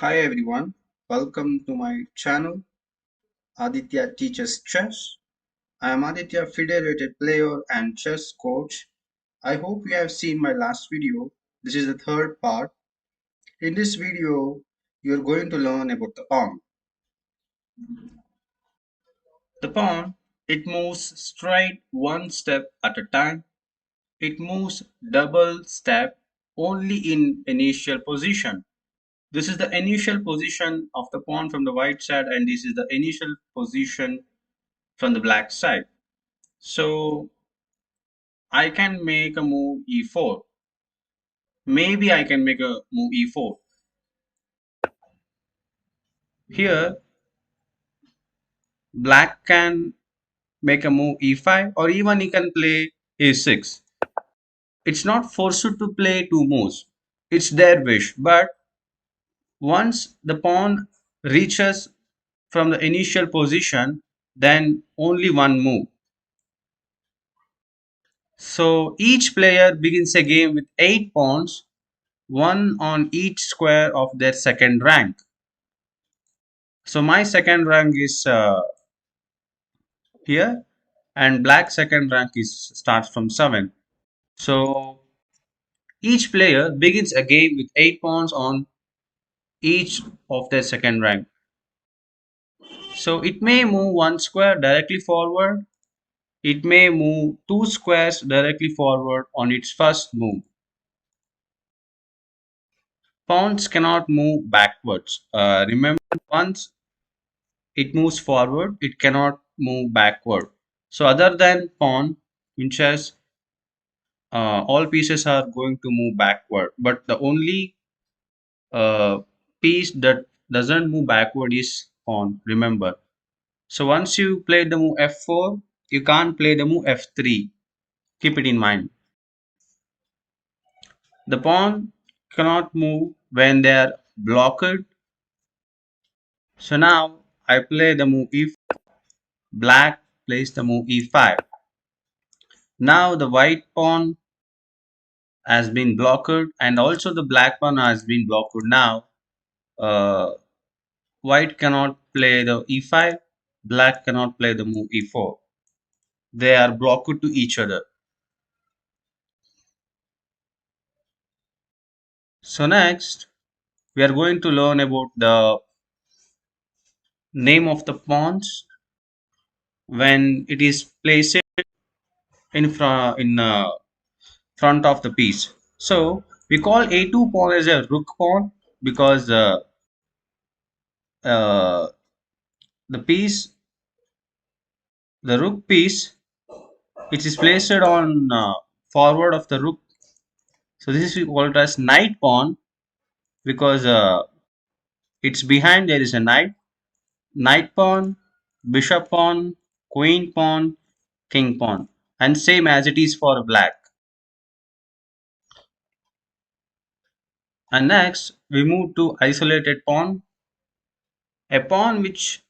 Hi everyone, welcome to my channel Aditya Teaches Chess. I am Aditya, federated player and chess coach. I hope you have seen my last video. This is the third part. In this video, you're going to learn about the pawn. The pawn, it moves straight one step at a time. It moves double step only in initial position. This is the initial position of the pawn from the white side, and this is the initial position from the black side. So I can make a move e4. Maybe I can make a move e4. Here, black can make a move e5, or even he can play a6. It's not forced to play two moves. It's their wish. But once the pawn reaches from the initial position, then only one move. So each player begins a game with 8 pawns, one on each square of their second rank. So my second rank is here, and black second rank is starts from 7. So each player begins a game with 8 pawns on each of their second rank. So it may move one square directly forward. It may move two squares directly forward on its first move. Pawns cannot move backwards. Remember, once it moves forward, it cannot move backward. So other than pawn in chess, all pieces are going to move backward, but the only uh, piece that doesn't move backward is pawn, remember. So once you play the move f4, you can't play the move f3. Keep it in mind. The pawn cannot move when they are blocked. So now I play the move e4. Black plays the move e5. Now the white pawn has been blocked, and also the black pawn has been blocked. Now uh, white cannot play the e5, black cannot play the move e4. They are blocked to each other. So next, we are going to learn about the name of the pawns when it is placed in front of the piece. So we call a2 pawn as a rook pawn because uh, the piece, the rook piece, it is placed on forward of the rook. So this is called as knight pawn because it's behind there is a knight. Knight pawn, bishop pawn, queen pawn, king pawn, and same as it is for black. And next we move to isolated pawn, a pawn which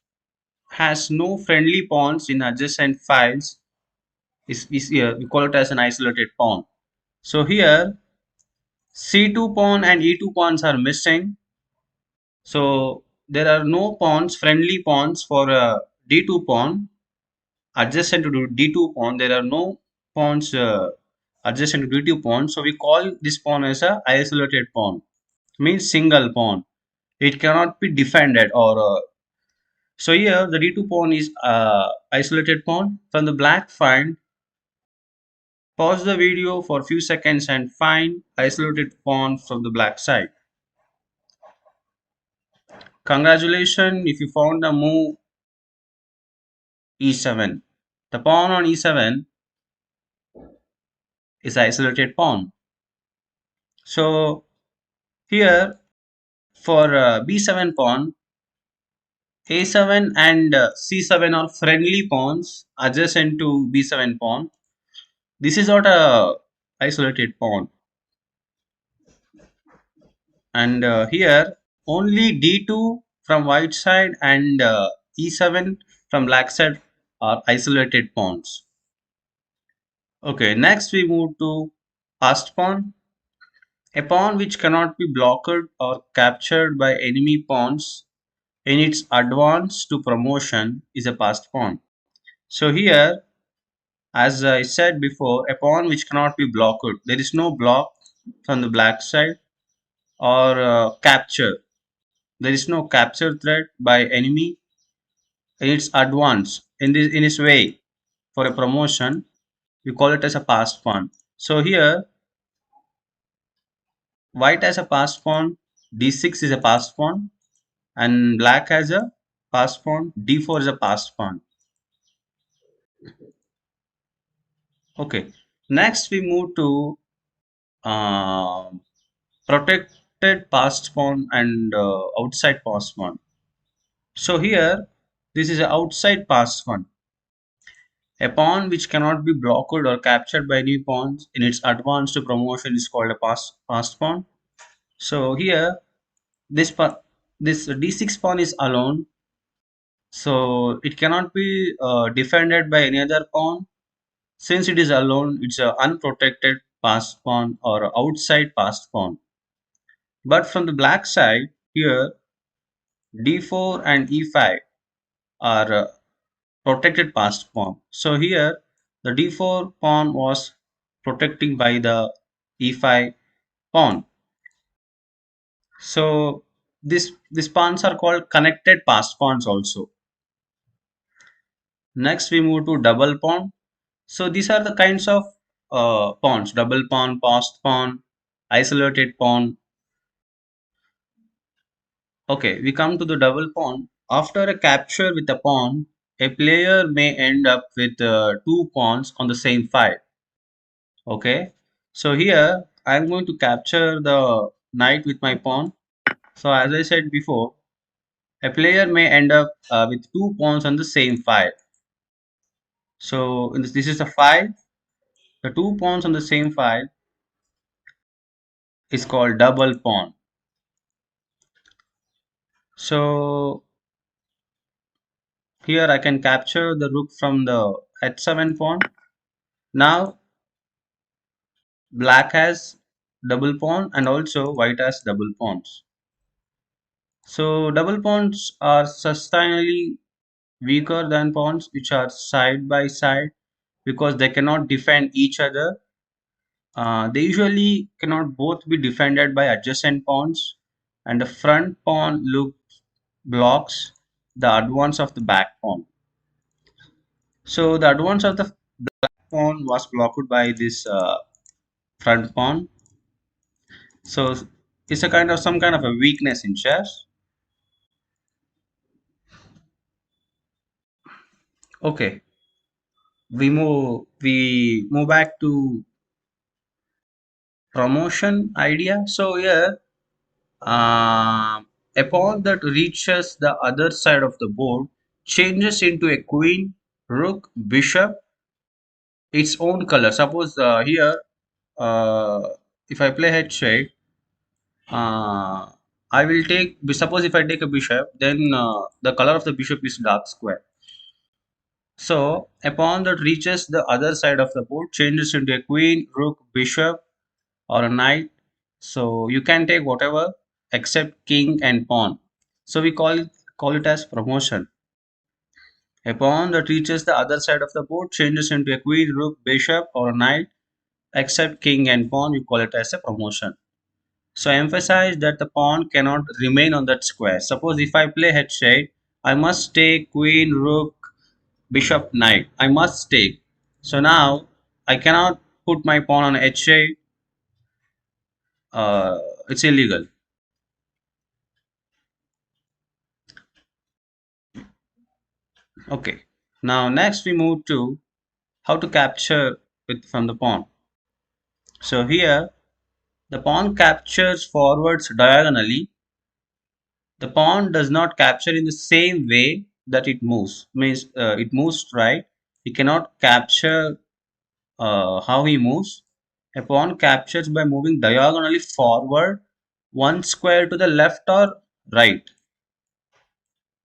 has no friendly pawns in adjacent files is here we call it as an isolated pawn. So here c2 pawn and e2 pawns are missing. So there are no pawns, friendly pawns for d2 pawn adjacent to d2 pawn. There are no pawns adjacent to d2 pawn. So we call this pawn as a isolated pawn. Means single pawn. It cannot be defended or so here the d2 pawn is isolated pawn. From the black find, pause the video for a few seconds and find isolated pawn from the black side. Congratulations if you found the move e7. The pawn on e7 is isolated pawn. So here for b7 pawn, a7 and c7 are friendly pawns adjacent to b7 pawn. This is not a isolated pawn. And here only d2 from white side and e7 from black side are isolated pawns. Okay, next we move to passed pawn. A pawn which cannot be blocked or captured by enemy pawns in its advance to promotion is a passed pawn. So here, as I said before, a pawn which cannot be blocked. There is no block from the black side or capture. There is no capture threat by enemy in its advance in its way for a promotion. We call it as a passed pawn. So here, white has a passed pawn, d6 is a passed pawn, and black has a passed pawn, d4 is a passed pawn. Okay, next we move to uh, protected passed pawn and outside passed pawn. So here, this is an outside passed pawn. A pawn which cannot be blocked or captured by any pawns in its advance to promotion is called a passed pawn. So here, this d6 pawn is alone, so it cannot be defended by any other pawn. Since it is alone, it's an unprotected passed pawn or outside passed pawn. But from the black side, here d4 and e5 are protected passed pawn. So here the d4 pawn was protecting by the e5 pawn. So these pawns are called connected passed pawns also. Next we move to double pawn. So these are the kinds of pawns: double pawn, passed pawn, isolated pawn. Okay, we come to the double pawn. After a capture with a pawn, a player may end up with two pawns on the same file. Okay, so here I am going to capture the knight with my pawn. So as I said before, a player may end up with two pawns on the same file. So this is a file. The two pawns on the same file is called double pawn. So here I can capture the rook from the h7 pawn. Now black has double pawn and also white has double pawns. So double pawns are sustainably weaker than pawns which are side by side because they cannot defend each other. They usually cannot both be defended by adjacent pawns, and the front pawn blocks the advance of the back pawn. So the advance of the black pawn was blocked by this front pawn. So it's a kind of some kind of a weakness in chess. Okay, we move back to promotion idea. So here, a pawn that reaches the other side of the board changes into a queen, rook, bishop, its own color. Suppose here, uh, if I play h8, uh, I will take. Suppose if I take a bishop, then the color of the bishop is dark square. So a pawn that reaches the other side of the board changes into a queen, rook, bishop, or a knight. So you can take whatever except king and pawn. So we call it as promotion. A pawn that reaches the other side of the board changes into a queen, rook, bishop, or a knight except king and pawn. We call it as a promotion. So I emphasize that the pawn cannot remain on that square. Suppose if I play h8, I must take queen, rook, bishop, knight. I must take. So now I cannot put my pawn on h8. It's illegal. Okay. Now next we move to how to capture it from the pawn. So here the pawn captures forwards diagonally. The pawn does not capture in the same way that it moves. Means it moves right. He cannot capture how he moves. A pawn captures by moving diagonally forward, one square to the left or right.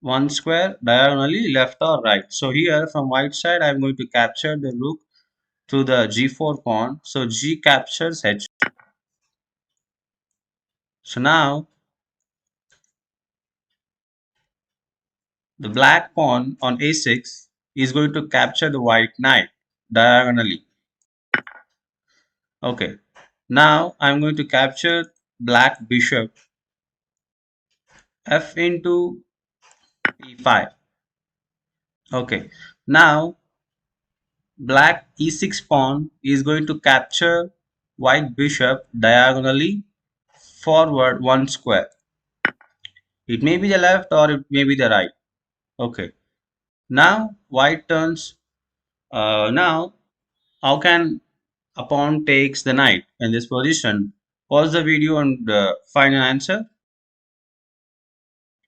One square diagonally left or right. So here from white side I am going to capture the rook to the g4 pawn. So g captures h. So now the black pawn on a6 is going to capture the white knight diagonally. Okay. Now I'm going to capture black bishop f into e5. Okay. Now black e6 pawn is going to capture white bishop diagonally forward one square. It may be the left or it may be the right. Okay. Now white turns. Now how can a pawn takes the knight in this position? Pause the video and find an answer.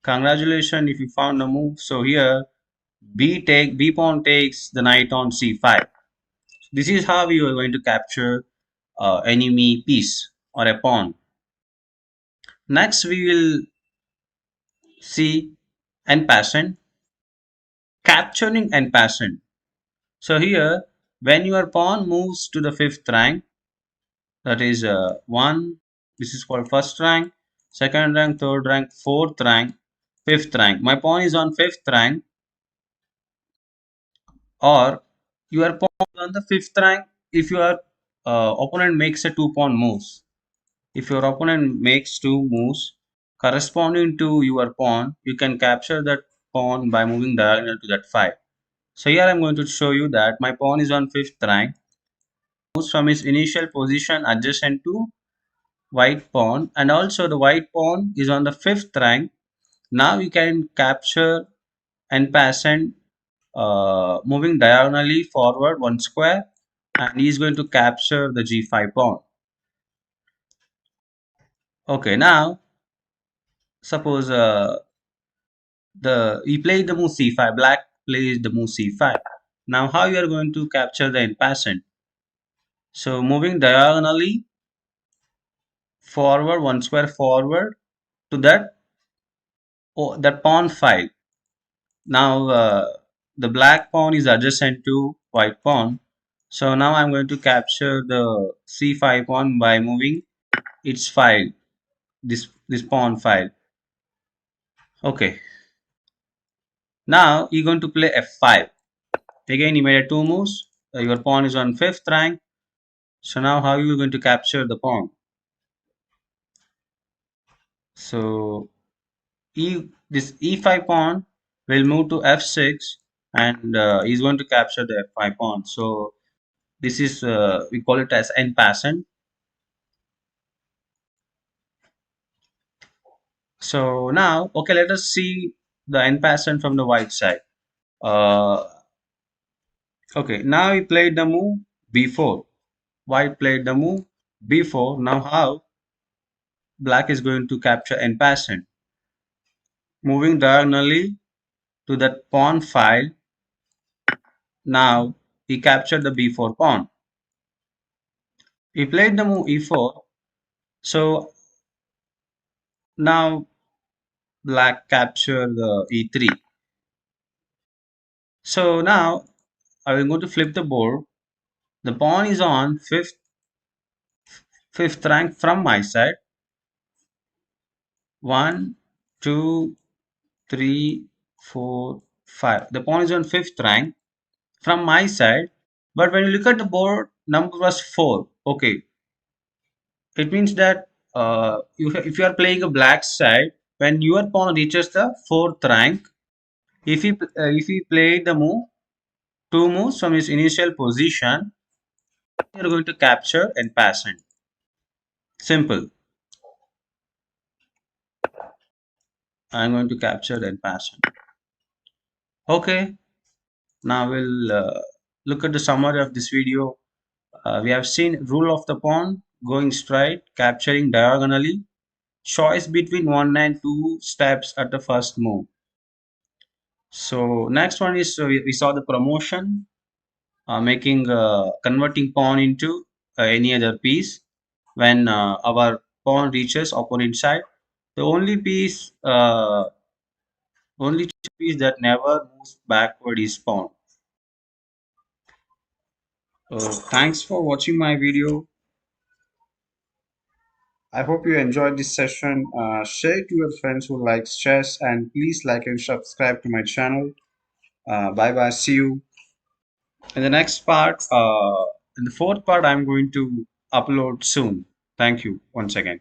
Congratulations if you found a move. So here B pawn takes the knight on c5. This is how you are going to capture enemy piece or a pawn. Next we will see en passant, capturing en passant. So here when your pawn moves to the fifth rank, that is one, this is called first rank, second rank, third rank, fourth rank, fifth rank. My pawn is on fifth rank, or your pawn is on the fifth rank if your opponent makes a two pawn moves. If your opponent makes two moves corresponding to your pawn, you can capture that pawn by moving diagonal to that 5. So here I'm going to show you that my pawn is on fifth rank, moves from its initial position adjacent to white pawn, and also the white pawn is on the fifth rank. Now we can capture en passant, moving diagonally forward one square, and he is going to capture the g5 pawn. Okay, now suppose he played the move c5, black plays the move c5. Now how you are going to capture the en passant? So moving diagonally forward one square forward to that pawn file. Now the black pawn is adjacent to white pawn. So now I'm going to capture the c5 pawn by moving its file, this pawn file. Okay. Now you're going to play f5. Again, you made a two moves. Your pawn is on fifth rank. So now how you going to capture the pawn? So this e5 pawn will move to f6, and he's going to capture the f5 pawn. So this is we call it as en passant. So now, okay, let us see the en passant from the white side. Uh, okay, now he played the move b4. White played the move b4. Now how black is going to capture en passant? Moving diagonally to that pawn file. Now he captured the b4 pawn. He played the move e4. So now black captured the e3. So now I will go to flip the board. The pawn is on fifth rank from my side. 1, 2, 3, 4, 5. The pawn is on fifth rank from my side. But when you look at the board, number was 4. Okay, it means that if you are playing a black side, when your pawn reaches the fourth rank, if he played the move, two moves from his initial position, you are going to capture en passant. Simple. I am going to capture en passant. Okay, now we'll look at the summary of this video. We have seen rule of the pawn, going straight, capturing diagonally, choice between 1 and 2 steps at the first move. So next one is we saw the promotion, making converting pawn into any other piece when our pawn reaches opponent side. The only piece that never moves backward is pawn. Thanks for watching my video. I hope you enjoyed this session. Share to your friends who like chess, and please like and subscribe to my channel. Bye bye. See you in the next part. In the fourth part, I'm going to upload soon. Thank you once again.